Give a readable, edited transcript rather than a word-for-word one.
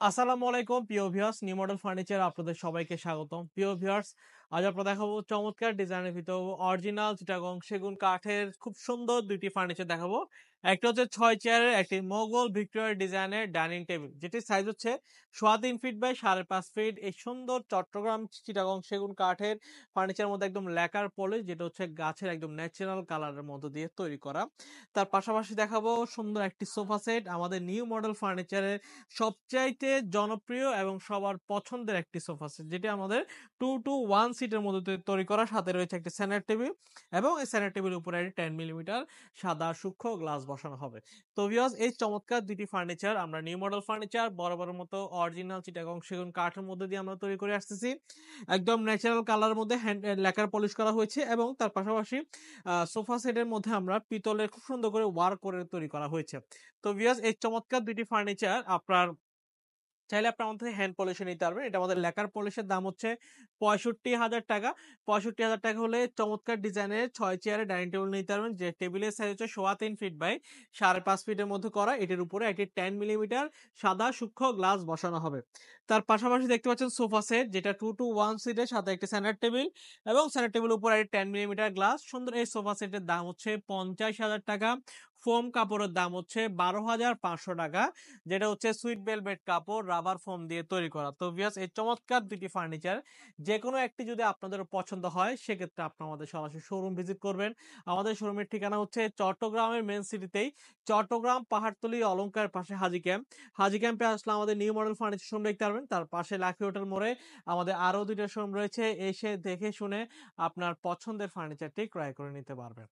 আসসালামু আলাইকুম প্রিয় ভিউয়ার্স, নিউ মডেল ফার্নিচার আপনাদের সবাইকে স্বাগতম। প্রিয় ভিউয়ার্স, আজ আমরা দেখাবো চমৎকার ডিজাইনের ভিতর অরিজিনাল চিটাগং সেগুন কাঠের খুব সুন্দর দুইটি ফার্নিচার দেখাবো। একটা হচ্ছে 6 চেয়ারের একটি মোগল ভিক্টোরিয়া ডিজাইনের ডাইনিং টেবিল, যেটির সাইজ হচ্ছে 3.5 ফিট বাই 5.5 ফিট। এই সুন্দর চট্টগ্রাম চিটাগং সেগুন কাঠের ফার্নিচারের মধ্যে একদম ল্যাকার পলিশ, যেটা হচ্ছে গাছের একদম ন্যাচারাল কালারের মধ্য দিয়ে তৈরি করা। তার পাশাপাশি দেখাবো সুন্দর একটি সোফা সেট, আমাদের নিউ মডেল ফার্নিচারের সবচাইতে জনপ্রিয় এবং সবার পছন্দের একটি সোফা সেট, যেটি আমাদের 2 to 1 সিটের মধ্যে তৈরি করা। সাথে রয়েছে একটি সেন্টার টেবিল এবং এই সেন্টার টেবিলের উপরে 10 মিলিমিটার সাদা সূক্ষ্ম গ্লাস বসানো হবে। তো ভিউয়ার্স, এই চমৎকার দুটি ফার্নিচার আমরা নিউ মডেল ফার্নিচার বরাবরের মতো অরিজিনাল চিটাগং সেগুন কাঠের মধ্যে দিয়ে আমরা তৈরি করে আসতেছি। একদম ন্যাচারাল কালারের মধ্যে হ্যান্ড ল্যাকার পলিশ করা হয়েছে এবং তার পাশাপাশি সোফা সেটের মধ্যে আমরা পিতলের খুব সুন্দর করে ওয়ার্ক করে তৈরি করা হয়েছে। তো ভিউয়ার্স, এই চমৎকার দুটি ফার্নিচার আপনার চাইলে আপনি আমাদের থেকে হ্যান্ড পলিশে নিতে পারবেন। এটা আমাদের ল্যাকার পলিশের দাম হচ্ছে ৬৫,০০০ টাকা। ৬৫,০০০ টাকা হলে চমৎকার ডিজাইনের ৬ চেয়ারের ডাইনিং টেবিল নিতে পারবেন, যে টেবিলের সাইজ হচ্ছে ৩.৫ ফিট বাই ৫.৫ ফিটের মধ্যে করা। এটির উপরে একটি 10 মিলিমিটার সাদা সূক্ষ্ম গ্লাস বসানো হবে। তার পাশাপাশি দেখতে পাচ্ছেন সোফা সেট, যেটা 2 to 1 সিটের সাথে একটি সেন্টার টেবিল এবং সেন্টার টেবিলের উপরে একটি 10 মিলিমিটার গ্লাস। সুন্দর এই সোফা সেটের দাম হচ্ছে ৫০,০০০ টাকা। ফোম কাপড়ের দাম হচ্ছে ১২,৫০০ টাকা, যেটা হচ্ছে সুইট ভেলভেট কাপড় রাবার ফোম দিয়ে তৈরি করা। তো ভিউয়ার্স, এই চমৎকার দুটি ফার্নিচার যে কোনো একটি যদি আপনাদের পছন্দ হয়, সেক্ষেত্রে আপনি আমাদের সরাসরি শোরুম ভিজিট করবেন। আমাদের শোরুমের ঠিকানা হচ্ছে চট্টগ্রামের মেন সিটিতেই, চট্টগ্রাম পাহাড়তলি অলংকার পাশে হাজি ক্যাম্প। হাজি ক্যাম্পে আসলে আমাদের নিউ মডেল ফার্নিচার শোরুম দেখতে পারবেন। তার পাশে লাকি হোটেল মোড়ে আমাদের আরো দুইটা শোরুম রয়েছে, এসে দেখে শুনে আপনার পছন্দের ফার্নিচারটি ক্রয় করে নিতে পারবেন।